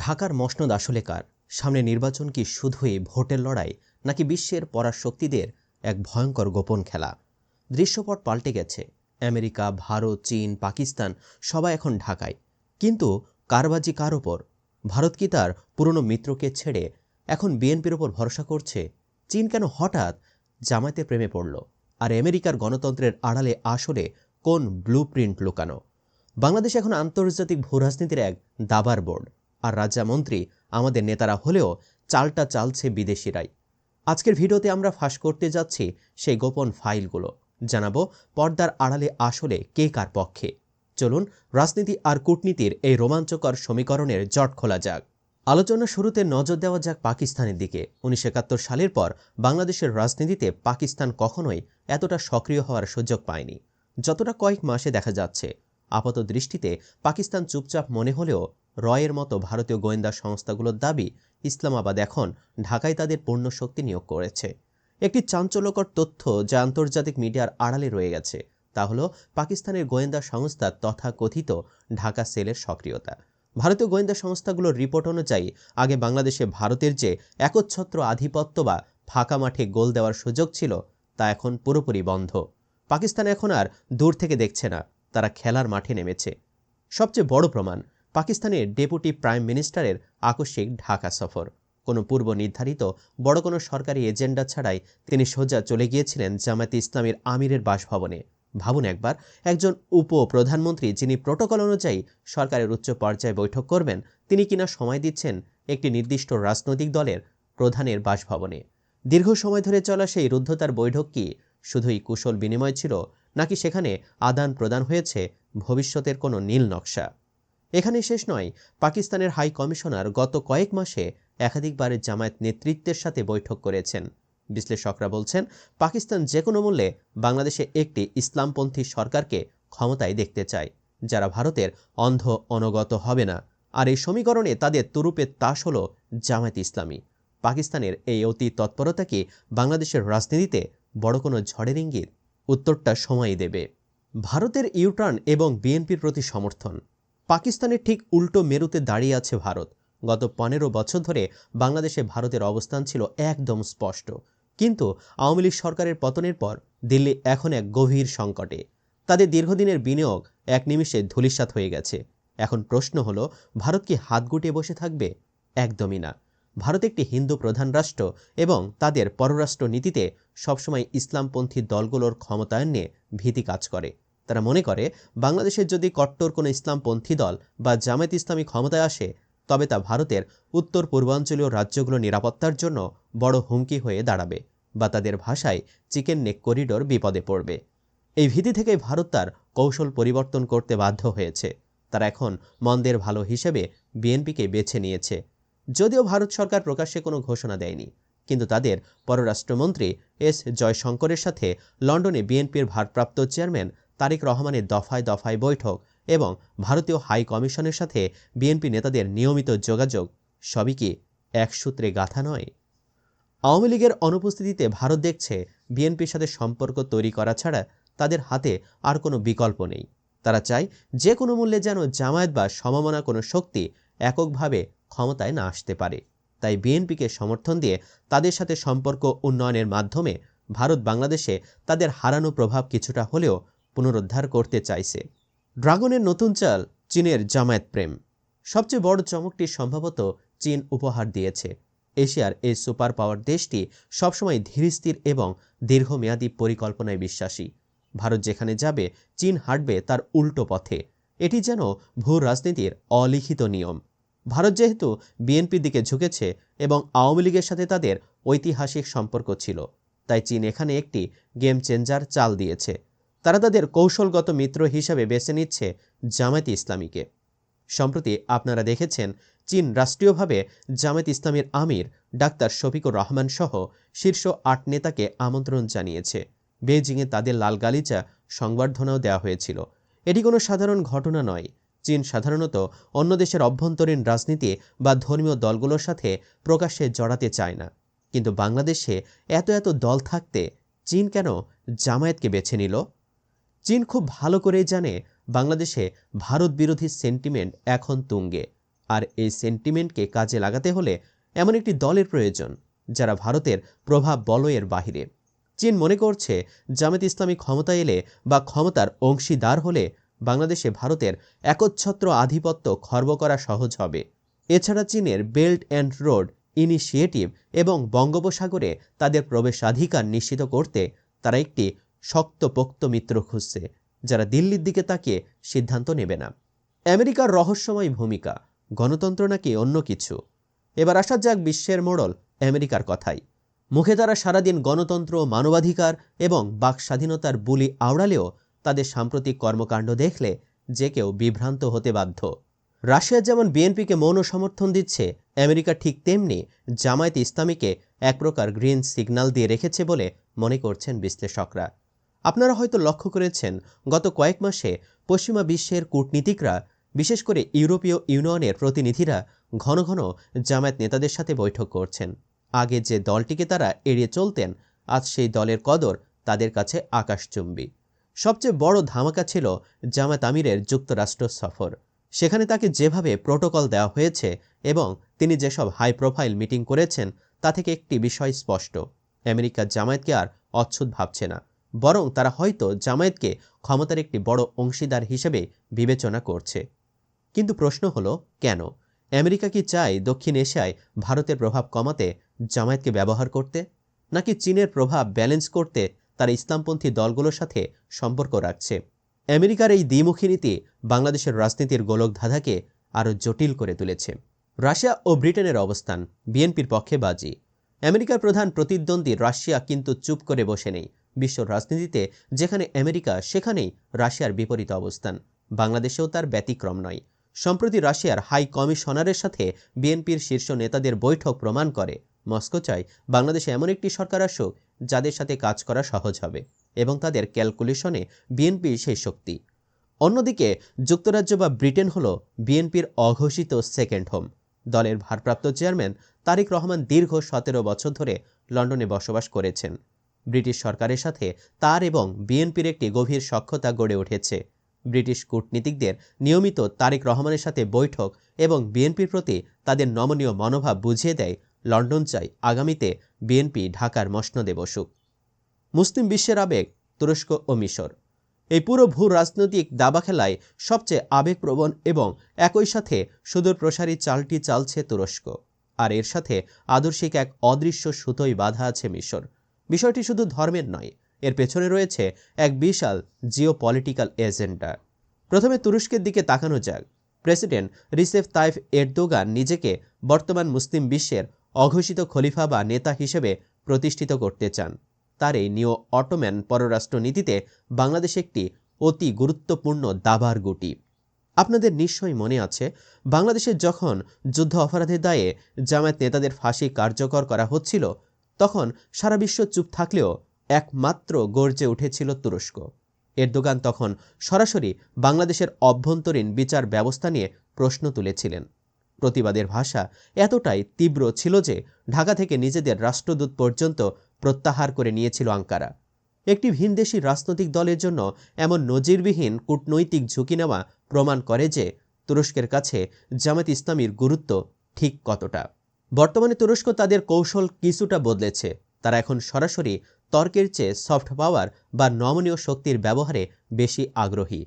ঢাকার মসনদ আসলে কার? সামনে নির্বাচন কি শুধুই ভোটের লড়াই, নাকি বিশ্বের পরাশক্তিদের এক ভয়ঙ্কর গোপন খেলা? দৃশ্যপট পাল্টে গেছে। আমেরিকা, ভারত, চীন, পাকিস্তান সবাই এখন ঢাকায়। কিন্তু কারবাজি কার ওপর? ভারত কি তার পুরনো মিত্রকে ছেড়ে এখন বিএনপির ওপর ভরসা করছে? চীন কেন হঠাৎ জামায়াতের প্রেমে পড়ল? আর আমেরিকার গণতন্ত্রের আড়ালে আসলে কোন ব্লুপ্রিন্ট লুকানো? বাংলাদেশ এখন আন্তর্জাতিক ভূরাজনীতির এক দাবার বোর্ড। আর রাজ্যমন্ত্রী আমাদের নেতারা হলেও চালটা চালছে বিদেশিরাই। আজকের ভিডিওতে আমরা ফাঁস করতে যাচ্ছি সেই গোপন ফাইলগুলো। জানাবো পর্দার আড়ালে আসলে কে কার পক্ষে। চলুন রাজনীতি আর কূটনীতির এই রোমাঞ্চকর সমীকরণের জট খোলা যাক। আলোচনা শুরুতে নজর দেওয়া যাক পাকিস্তানের দিকে। 1971 সালের পর বাংলাদেশের রাজনীতিতে পাকিস্তান কখনোই এতটা সক্রিয় হওয়ার সুযোগ পায়নি যতটা কয়েক মাসে দেখা যাচ্ছে। আপাত দৃষ্টিতে পাকিস্তান চুপচাপ মনে হলেও রয়ের মতো ভারতীয় গোয়েন্দা সংস্থাগুলোর দাবি ইসলামাবাদ এখন ঢাকায় তাদের পূর্ণ শক্তি নিয়োগ করেছে। একটি চাঞ্চল্যকর তথ্য যা আন্তর্জাতিক মিডিয়ার আড়ালে রয়ে গেছে তা হলো পাকিস্তানের গোয়েন্দা সংস্থার তথাকথিত ঢাকা সেলের সক্রিয়তা। ভারতীয় গোয়েন্দা সংস্থাগুলোর রিপোর্ট অনুযায়ী আগে বাংলাদেশে ভারতের যে একচ্ছত্র আধিপত্য বা ফাঁকা মাঠে গোল দেওয়ার সুযোগ ছিল তা এখন পুরোপুরি বন্ধ। পাকিস্তান এখন আর দূর থেকে দেখছে না, তারা খেলার মাঠে নেমেছে। সবচেয়ে বড় প্রমাণ পাকিস্তানের ডেপুটি প্রাইম মিনিস্টারের আকস্মিক ঢাকা সফর। কোনো পূর্ব নির্ধারিত বড় কোনো সরকারি এজেন্ডা ছাড়াই তিনি সোজা চলে গিয়েছিলেন জামায়াতে ইসলামীর আমিরের বাসভবনে। ভাবুন একবার, একজন উপপ্রধানমন্ত্রী যিনি প্রটোকল অনুযায়ী সরকারের উচ্চ পর্যায়ে বৈঠক করবেন, তিনি কিনা সময় দিচ্ছেন একটি নির্দিষ্ট রাজনৈতিক দলের প্রধানের বাসভবনে। দীর্ঘ সময় ধরে চলা সেই রুদ্ধতার বৈঠক কি শুধুই কুশল বিনিময় ছিল, নাকি সেখানে আদান প্রদান হয়েছে ভবিষ্যতের কোনো নীল নকশা? এখানে শেষ নয়। পাকিস্তানের হাই কমিশনার গত কয়েক মাসে একাধিকবার জামায়াত নেতৃত্বের সাথে বৈঠক করেছেন। বিশ্লেষকরা বলছেন পাকিস্তান যে কোনো মূল্যে বাংলাদেশে একটি ইসলামপন্থী সরকারকে ক্ষমতায় দেখতে চায়, যারা ভারতের অন্ধ অনুগত হবে না। আর এই সমীকরণে তাদের তুরুপের তাস হল জামায়াত ইসলামী। পাকিস্তানের এই অতি তৎপরতা কি বাংলাদেশের রাজনীতিতে বড় কোনো ঝড়ের ইঙ্গিত? উত্তরটা সময়ই দেবে। ভারতের ইউটার্ন এবং বিএনপির প্রতি সমর্থন। পাকিস্তানের ঠিক উল্টো মেরুতে দাঁড়িয়ে আছে ভারত। গত 15 বছর ধরে বাংলাদেশে ভারতের অবস্থান ছিল একদম স্পষ্ট। কিন্তু আওয়ামী লীগ সরকারের পতনের পর দিল্লি এখন এক গভীর সংকটে। তাদের দীর্ঘদিনের বিনিয়োগ এক নিমিষে ধূলিসাৎ হয়ে গেছে। এখন প্রশ্ন হলো, ভারত কি হাত গুটিয়ে বসে থাকবে? একদমই না। ভারত একটি হিন্দু প্রধান রাষ্ট্র এবং তাদের পররাষ্ট্র নীতিতে সবসময় ইসলামপন্থী দলগুলোর ক্ষমতায়ন নিয়ে ভীতি কাজ করে। তারা মনে করে বাংলাদেশের যদি কট্টর কোনো ইসলামপন্থী দল বা জামায়াত ইসলামী ক্ষমতায় আসে, তবে তা ভারতের উত্তর পূর্বাঞ্চলীয় রাজ্যগুলোর নিরাপত্তার জন্য বড় হুমকি হয়ে দাঁড়াবে, বা তাদের ভাষায় চিকেন নেক করিডোর বিপদে পড়বে। এই ভীতি থেকে ভারত তার কৌশল পরিবর্তন করতে বাধ্য হয়েছে। তারা এখন মন্দের ভালো হিসেবে বিএনপিকে বেছে নিয়েছে। যদিও ভারত সরকার প্রকাশ্যে কোনো ঘোষণা দেয়নি, কিন্তু তাদের পররাষ্ট্রমন্ত্রী এস জয়শঙ্করের সাথে লন্ডনে বিএনপির ভারপ্রাপ্ত চেয়ারম্যান তারেক রহমানের দফায় দফায় বৈঠক এবং ভারতীয় হাই কমিশনের সাথে বিএনপি নেতাদের নিয়মিত যোগাযোগ সবই কি এক সূত্রে গাঁথা নয়? আওয়ামী লীগের অনুপস্থিতিতে ভারত দেখছে বিএনপির সাথে সম্পর্ক তৈরি করা ছাড়া তাদের হাতে আর কোনো বিকল্প নেই। তারা চায় যে কোনো মূল্যে যেন জামায়াত বা সমমনা কোনো শক্তি এককভাবে ক্ষমতায় না আসতে পারে। তাই বিএনপিকে সমর্থন দিয়ে তাদের সাথে সম্পর্ক উন্নয়নের মাধ্যমে ভারত বাংলাদেশে তাদের হারানো প্রভাব কিছুটা হলেও পুনরুদ্ধার করতে চাইছে। ড্রাগনের নতুন চাল চীনের জামায়াত প্রেম। সবচেয়ে বড় চমকটি সম্ভবত চীন উপহার দিয়েছে। এশিয়ার এই সুপার পাওয়ার দেশটি সবসময় ধীরস্থির এবং দীর্ঘমেয়াদী পরিকল্পনায় বিশ্বাসী। ভারত যেখানে যাবে চীন হাঁটবে তার উল্টো পথে। এটি যেন ভূ রাজনীতির অলিখিত নিয়ম। ভারত যেহেতু বিএনপির দিকে ঝুঁকেছে এবং আওয়ামী লীগের সাথে তাদের ঐতিহাসিক সম্পর্ক ছিল, তাই চীন এখানে একটি গেম চেঞ্জার চাল দিয়েছে। তারা তাদের কৌশলগত মিত্র হিসাবে বেছে নিচ্ছে জামায়াতে ইসলামীকে। সম্প্রতি আপনারা দেখেছেন চীন রাষ্ট্রীয়ভাবে জামায়াত ইসলামীর আমির ডাক্তার শফিকুর রহমান সহ শীর্ষ 8 নেতাকে আমন্ত্রণ জানিয়েছে। বেইজিংয়ে তাদের লাল গালিচা সংবর্ধনাও দেওয়া হয়েছিল। এটি কোনো সাধারণ ঘটনা নয়। চীন সাধারণত অন্য দেশের অভ্যন্তরীণ রাজনীতি বা ধর্মীয় দলগুলোর সাথে প্রকাশ্যে জড়াতে চায় না। কিন্তু বাংলাদেশে এত এত দল থাকতে চীন কেন জামায়াতকে বেছে নিল? চীন খুব ভালো করেই জানে বাংলাদেশে ভারত বিরোধী সেন্টিমেন্ট এখন তুঙ্গে। আর এই সেন্টিমেন্টকে কাজে লাগাতে হলে এমন একটি দলের প্রয়োজন যারা ভারতের প্রভাব বলয়ের বাহিরে। চীন মনে করছে জামায়াত ইসলামী ক্ষমতায় এলে বা ক্ষমতার অংশীদার হলে বাংলাদেশে ভারতের একচ্ছত্র আধিপত্য খর্ব করা সহজ হবে। এছাড়া চীনের বেল্ট অ্যান্ড রোড ইনিশিয়েটিভ এবং বঙ্গোপসাগরে তাদের প্রবেশাধিকার নিশ্চিত করতে তারা একটি শক্তপোক্ত মিত্র খুঁজছে, যারা দিল্লির দিকে তাকিয়ে সিদ্ধান্ত নেবে না। আমেরিকার রহস্যময় ভূমিকা, গণতন্ত্র নাকি অন্য কিছু? এবার আসা যাক বিশ্বের মোড়ল আমেরিকার কথাই। মুখে তারা সারাদিন গণতন্ত্র, মানবাধিকার এবং বাক স্বাধীনতার বুলি আওড়ালেও তাদের সাম্প্রতিক কর্মকাণ্ড দেখলে যে কেউ বিভ্রান্ত হতে বাধ্য। রাশিয়া যেমন বিএনপিকে মৌন সমর্থন দিচ্ছে, আমেরিকা ঠিক তেমনি জামায়াত ইসলামীকে এক প্রকার গ্রিন সিগন্যাল দিয়ে রেখেছে বলে মনে করছেন বিশ্লেষকরা। আপনারা হয়তো লক্ষ্য করেছেন, গত কয়েক মাসে পশ্চিমা বিশ্বের কূটনীতিকরা, বিশেষ করে ইউরোপীয় ইউনিয়নের প্রতিনিধিরা ঘন ঘন জামায়াত নেতাদের সাথে বৈঠক করছেন। আগে যে দলটিকে তারা এড়িয়ে চলতেন, আজ সেই দলের কদর তাদের কাছে আকাশচুম্বী। সবচেয়ে বড় ধামাকা ছিল জামায়াত আমিরের যুক্তরাষ্ট্র সফর। সেখানে তাকে যেভাবে প্রোটোকল দেওয়া হয়েছে এবং তিনি যেসব হাই প্রোফাইল মিটিং করেছেন, তা থেকে একটি বিষয় স্পষ্ট: আমেরিকা জামায়াতকে আর অচ্ছুত ভাবছে না, বরং তারা হয়তো জামায়াতকে ক্ষমতার একটি বড় অংশীদার হিসেবে বিবেচনা করছে। কিন্তু প্রশ্ন হলো, কেন? আমেরিকা কি চায় দক্ষিণ এশিয়ায় ভারতের প্রভাব কমাতে জামায়াতকে ব্যবহার করতে, নাকি চীনের প্রভাব ব্যালেন্স করতে তারা ইসলামপন্থী দলগুলোর সাথে সম্পর্ক রাখছে? আমেরিকার এই দ্বিমুখী নীতি বাংলাদেশের রাজনীতির গোলকধাঁধাকে আরও জটিল করে তুলেছে। রাশিয়া ও ব্রিটেনের অবস্থান বিএনপির পক্ষে বাজি। আমেরিকার প্রধান প্রতিদ্বন্দ্বী রাশিয়া কিন্তু চুপ করে বসে নেই। বিশ্ব রাজনীতিতে যেখানে আমেরিকা, সেখানেই রাশিয়ার বিপরীত অবস্থান। বাংলাদেশেও তার ব্যতিক্রম নয়। সম্প্রতি রাশিয়ার হাই কমিশনারের সাথে বিএনপির শীর্ষ নেতাদের বৈঠক প্রমাণ করে মস্কো চায় বাংলাদেশে এমন একটি সরকার আসুক যাদের সাথে কাজ করা সহজ হবে, এবং তাদের ক্যালকুলেশনে বিএনপি সেই শক্তি। অন্যদিকে যুক্তরাজ্য বা ব্রিটেন হল বিএনপির অঘোষিত সেকেন্ড হোম। দলের ভারপ্রাপ্ত চেয়ারম্যান তারেক রহমান দীর্ঘ 17 বছর ধরে লন্ডনে বসবাস করেছেন। ব্রিটিশ সরকারের সাথে তার এবং বিএনপির একটি গভীর সখ্যতা গড়ে উঠেছে। ব্রিটিশ কূটনীতিকদের নিয়মিত তারেক রহমানের সাথে বৈঠক এবং বিএনপির প্রতি তাদের নমনীয় মনোভাব বুঝিয়ে দেয় লন্ডন চাই আগামীতে বিএনপি ঢাকার মসনদে বসুক। মুসলিম বিশ্বের আবেগ তুরস্ক ও মিশর। এই পুরো ভূ রাজনৈতিক দাবা খেলায় সবচেয়ে আবেগপ্রবণ এবং একই সাথে সুদূর প্রসারী চালটি চালছে তুরস্ক, আর এর সাথে আদর্শিক এক অদৃশ্য সুতোই বাঁধা আছে মিশর। বিষয়টি শুধু ধর্মের নয়, এর পেছনে রয়েছে এক বিশাল জিওপলিটিক্যাল এজেন্ডা। প্রথমে তুরস্কের দিকে তাকানো যাক। প্রেসিডেন্ট রিসেপ তাইপ এরদোগান নিজেকে বর্তমান মুসলিম বিশ্বের অঘোষিত খলিফা বা নেতা হিসেবে প্রতিষ্ঠিত করতে চান। তার এই নিও অটোম্যান পররাষ্ট্র নীতিতে বাংলাদেশ একটি অতি গুরুত্বপূর্ণ দাবার গুটি। আপনাদের নিশ্চয়ই মনে আছে, বাংলাদেশে যখন যুদ্ধ অপরাধের দায়ে জামায়াত নেতাদের ফাঁসি কার্যকর করা হচ্ছিল, তখন সারা বিশ্ব চুপ থাকলেও একমাত্র গর্জে উঠেছিল তুরস্ক। এরদোগান তখন সরাসরি বাংলাদেশের অভ্যন্তরীণ বিচার ব্যবস্থা নিয়ে প্রশ্ন তুলেছিলেন। প্রতিবাদের ভাষা এতটাই তীব্র ছিল যে ঢাকা থেকে নিজেদের রাষ্ট্রদূত পর্যন্ত প্রত্যাহার করে নিয়েছিল আঙ্কারা। একটি ভিনদেশী রাজনৈতিক দলের জন্য এমন নজিরবিহীন কূটনৈতিক ঝুঁকি নেওয়া প্রমাণ করে যে তুরস্কের কাছে জামায়াত ইসলামীর গুরুত্ব ঠিক কতটা। বর্তমানে তুরস্ক তাদের কৌশল কিছুটা বদলেছে। তারা এখন সরাসরি তর্কের চেয়ে সফট পাওয়ার বা নমনীয় শক্তির ব্যবহারে বেশি আগ্রহী।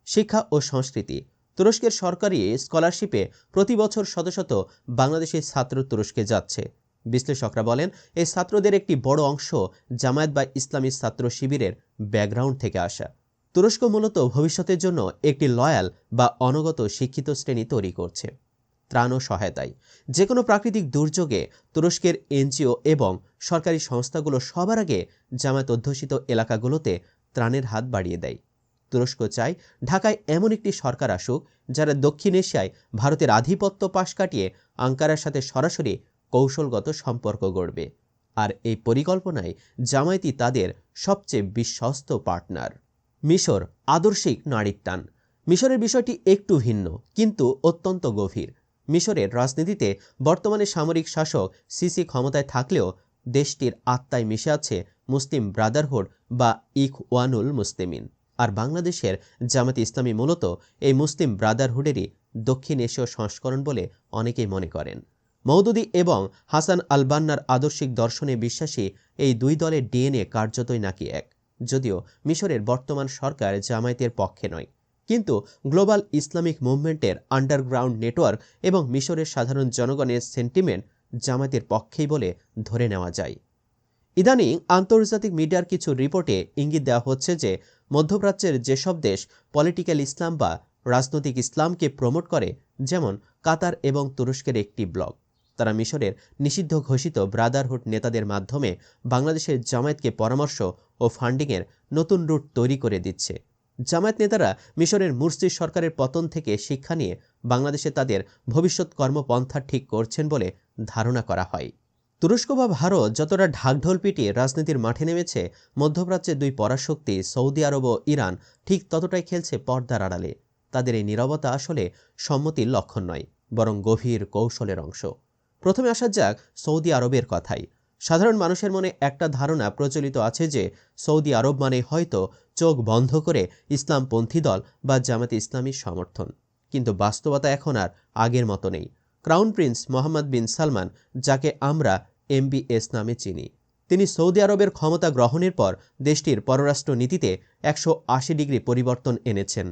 শিক্ষা ও সংস্কৃতি। তুরস্কের সরকারি স্কলারশিপে প্রতি বছর শত শত বাংলাদেশি ছাত্র তুরস্কে যাচ্ছে। বিশ্লেষকরা বলেন, এই ছাত্রদের একটি বড় অংশ জামায়াত বা ইসলামী ছাত্র শিবিরের ব্যাকগ্রাউন্ড থেকে আসা। তুরস্ক মূলত ভবিষ্যতের জন্য একটি লয়াল বা অনগত শিক্ষিত শ্রেণী তৈরি করছে। ত্রাণ ও সহায়তায়। যে কোনো প্রাকৃতিক দুর্যোগে তুরস্কের এনজিও এবং সরকারি সংস্থাগুলো সবার আগে জামায়াত অধ্যুষিত এলাকাগুলোতে ত্রাণের হাত বাড়িয়ে দেয়। তুরস্ক চায় ঢাকায় এমন একটি সরকার আসুক যারা দক্ষিণ এশিয়ায় ভারতের আধিপত্য পাশ কাটিয়ে আঙ্কারার সাথে সরাসরি কৌশলগত সম্পর্ক গড়বে। আর এই পরিকল্পনায় জামায়াতই তাদের সবচেয়ে বিশ্বস্ত পার্টনার। মিশর আদর্শিক নারীর টান। মিশরের বিষয়টি একটু ভিন্ন, কিন্তু অত্যন্ত গভীর। মিশরের রাজনীতিতে বর্তমানে সামরিক শাসক সিসি ক্ষমতায় থাকলেও দেশটির আত্মায় মিশে আছে মুসলিম ব্রাদারহুড বা ইখওয়ানুল মুসলিমিন। আর বাংলাদেশের জামায়াত ইসলামী মূলত এই মুসলিম ব্রাদারহুডেরই দক্ষিণ এশীয় সংস্করণ বলে অনেকেই মনে করেন। মওদুদি এবং হাসান আল বান্নার আদর্শিক দর্শনে বিশ্বাসী এই দুই দলের ডিএনএ কার্যতই নাকি এক, যদিও মিশরের বর্তমান সরকার জামায়াতের পক্ষে নয়। কিন্তু গ্লোবাল ইসলামিক মুভমেন্টের আন্ডারগ্রাউন্ড নেটওয়ার্ক এবং মিশরের সাধারণ জনগণের সেন্টিমেন্ট জামায়াতের পক্ষেই বলে ধরে নেওয়া যায়। ইদানিং আন্তর্জাতিক মিডিয়ার কিছু রিপোর্টে ইঙ্গিত দেওয়া হচ্ছে যে মধ্যপ্রাচ্যের যেসব দেশ পলিটিক্যাল ইসলাম বা রাজনৈতিক ইসলামকে প্রমোট করে, যেমন কাতার এবং তুরস্কের একটি ব্লগ, তারা মিশরের নিষিদ্ধ ঘোষিত ব্রাদারহুড নেতাদের মাধ্যমে বাংলাদেশের জামায়াতকে পরামর্শ ও ফান্ডিংয়ের নতুন রুট তৈরি করে দিচ্ছে। জামায়াত নেতারা মিশরের মুরসি সরকারের পতন থেকে শিক্ষা নিয়ে বাংলাদেশে তাদের ভবিষ্যৎ কর্মপন্থা ঠিক করছেন বলে ধারণা করা হয়। তুরস্ক বা ভারত যতটা ঢাকঢোল পিটিয়ে রাজনীতির মাঠে নেমেছে, মধ্যপ্রাচ্যের দুই পরাশক্তি সৌদি আরব ও ইরান ঠিক ততটাই খেলছে পর্দার আড়ালে। তাদের এই নীরবতা আসলে সম্মতির লক্ষণ নয়, বরং গভীর কৌশলের অংশ। প্রথমে আসা যাক সৌদি আরবের কথাই। সাধারণ মানুষের মনে একটা ধারণা প্রচলিত আছে যে সৌদি আরব মানে হয়তো চোখ বন্ধ করে ইসলামপন্থী দল বা জামাতে ইসলামীর সমর্থন। কিন্তু বাস্তবতা এখন আর আগের মতো নেই। ক্রাউন প্রিন্স মোহাম্মদ বিন সালমান, যাকে আমরা MBS নামে চিনি, তিনি সৌদি আরবের ক্ষমতা গ্রহণের পর দেশটির পররাষ্ট্র নীতিতে 180 ডিগ্রি পরিবর্তন এনেছেন।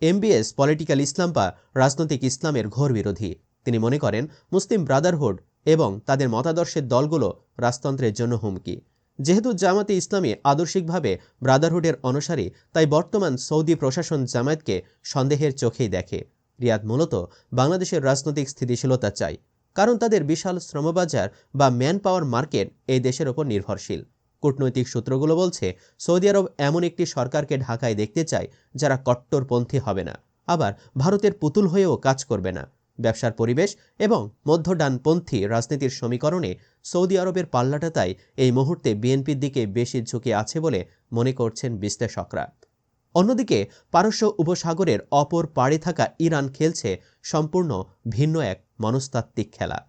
MBS পলিটিক্যাল ইসলাম বা রাজনৈতিক ইসলামের ঘোর বিরোধী। তিনি মনে করেন মুসলিম ব্রাদারহুড এবং তাদের মতাদর্শের দলগুলো রাজতন্ত্রের জন্য হুমকি। যেহেতু জামাতে ইসলামী আদর্শিকভাবে ব্রাদারহুডের অনুসারী, তাই বর্তমান সৌদি প্রশাসন জামায়াতকে সন্দেহের চোখেই দেখে। রিয়াদ মূলত বাংলাদেশের রাজনৈতিক স্থিতিশীলতা চায়, কারণ তাদের বিশাল শ্রমবাজার বা ম্যান পাওয়ার মার্কেট এই দেশের ওপর নির্ভরশীল। কূটনৈতিক সূত্রগুলো বলছে সৌদি আরব এমন একটি সরকারকে ঢাকায় দেখতে চায় যারা কট্টরপন্থী হবে না, আবার ভারতের পুতুল হয়েও কাজ করবে না। ব্যবসার পরিবেশ এবং মধ্য ডানপন্থী রাজনীতির সমীকরণে সৌদি আরবের পাল্লাটা তাই এই মুহূর্তে বিএনপির দিকে বেশি ঝুঁকি আছে বলে মনে করছেন বিশ্লেষকরা। অন্যদিকে পারস্য উপসাগরের অপর পাড়ে থাকা ইরান খেলছে সম্পূর্ণ ভিন্ন এক মনস্তাত্ত্বিক খেলা।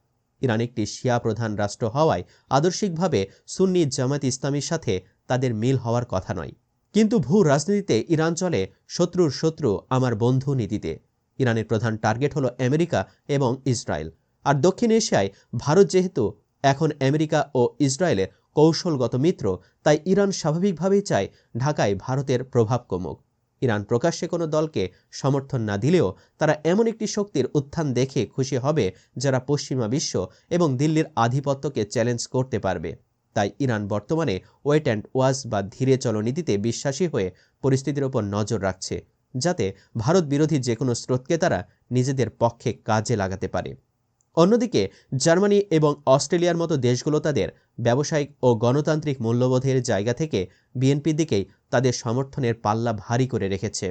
ইরান একটি শিয়া প্রধান রাষ্ট্র হওয়ায় আদর্শিকভাবে সুন্নি জামাত ইসলামীর সাথে তাদের মিল হওয়ার কথা নয়। কিন্তু ভূ রাজনীতিতে ইরান চলে শত্রুর শত্রু আমার বন্ধু নীতিতে। ইরানের প্রধান টার্গেট হলো আমেরিকা এবং ইসরায়েল। আর দক্ষিণ এশিয়ায় ভারত যেহেতু এখন আমেরিকা ও ইসরায়েলের কৌশলগত মিত্র, তাই ইরান স্বাভাবিকভাবেই চায় ঢাকায় ভারতের প্রভাব কমুক। ইরান প্রকাশ্যে কোনো দলকে সমর্থন না দিলেও তারা এমন একটি শক্তির উত্থান দেখে খুশি হবে যারা পশ্চিমা বিশ্ব এবং দিল্লির আধিপত্যকে চ্যালেঞ্জ করতে পারবে। তাই ইরান বর্তমানে ওয়েট অ্যান্ড ওয়াচ বা ধীরে চলো নীতিতে বিশ্বাসী হয়ে পরিস্থিতির ওপর নজর রাখছে, যাতে ভারত বিরোধী যে কোনো স্রোতকে তারা নিজেদের পক্ষে কাজে লাগাতে পারে। অন্যদিকে জার্মানি এবং অস্ট্রেলিয়ার মতো দেশগুলো তাদের ব্যবসায়িক ও গণতান্ত্রিক মূল্যবোধের জায়গা থেকে বিএনপির দিকেই তাদের সমর্থনের পাল্লা ভারী করে রেখেছে।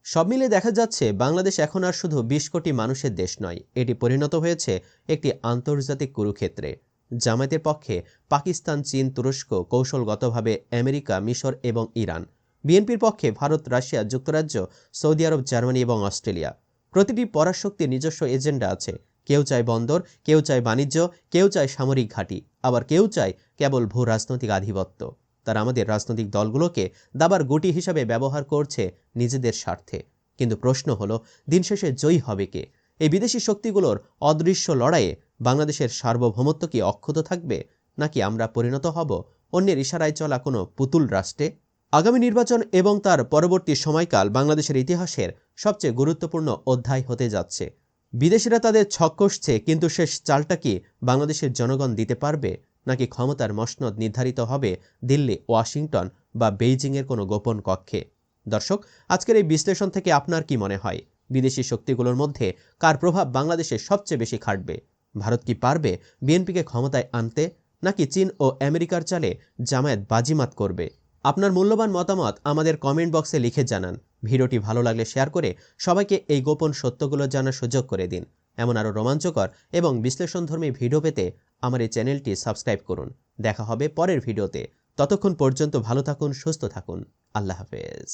সব মিলে দেখা যাচ্ছে বাংলাদেশ এখন আর শুধু 20 কোটি মানুষের দেশ নয়, এটি পরিণত হয়েছে একটি আন্তর্জাতিক কুরুক্ষেত্রে। জামায়াতের পক্ষে পাকিস্তান, চীন, তুরস্ক, কৌশলগতভাবে আমেরিকা, মিশর এবং ইরান। বিএনপির পক্ষে ভারত, রাশিয়া, যুক্তরাজ্য, সৌদি আরব, জার্মানি এবং অস্ট্রেলিয়া। প্রতিটি পরাশক্তির নিজস্ব এজেন্ডা আছে। কেউ চায় বন্দর, কেউ চায় বাণিজ্য, কেউ চায় সামরিক ঘাঁটি, আবার কেউ চায় কেবল ভূ রাজনৈতিক আধিপত্য। তারা আমাদের রাজনৈতিক দলগুলোকে দাবার গুটি হিসাবে ব্যবহার করছে নিজেদের স্বার্থে। কিন্তু প্রশ্ন হলো, দিন শেষে জয়ী হবে কে? এই বিদেশি শক্তিগুলোর অদৃশ্য লড়াইয়ে বাংলাদেশের সার্বভৌমত্ব কি অক্ষত থাকবে, নাকি আমরা পরিণত হব অন্যের ইশারায় চলা কোনো পুতুল রাষ্ট্রে? আগামী নির্বাচন এবং তার পরবর্তী সময়কাল বাংলাদেশের ইতিহাসের সবচেয়ে গুরুত্বপূর্ণ অধ্যায় হতে যাচ্ছে। বিদেশিরা তাদের ছক কষছে, কিন্তু শেষ চালটা কি বাংলাদেশের জনগণ দিতে পারবে, নাকি ক্ষমতার মসনদ নির্ধারিত হবে দিল্লি, ওয়াশিংটন বা বেইজিংয়ের কোনো গোপন কক্ষে? দর্শক, আজকের এই বিশ্লেষণ থেকে আপনার কি মনে হয়, বিদেশি শক্তিগুলোর মধ্যে কার প্রভাব বাংলাদেশে সবচেয়ে বেশি খাটবে? ভারত কি পারবে বিএনপিকে ক্ষমতায় আনতে, নাকি চীন ও আমেরিকার চালে জামায়াত বাজিমাত করবে? আপনার মূল্যবান মতামত আমাদের কমেন্ট বক্সে লিখে জানান। ভিডিওটি ভালো লাগলে শেয়ার করে সবাইকে এই গোপন সত্যগুলো জানার সুযোগ করে দিন। এমন আরও রোমাঞ্চকর এবং বিশ্লেষণধর্মী ভিডিও পেতে আমার এই চ্যানেলটি সাবস্ক্রাইব করুন। দেখা হবে পরের ভিডিওতে। ততক্ষণ পর্যন্ত ভালো থাকুন, সুস্থ থাকুন। আল্লাহ হাফেজ।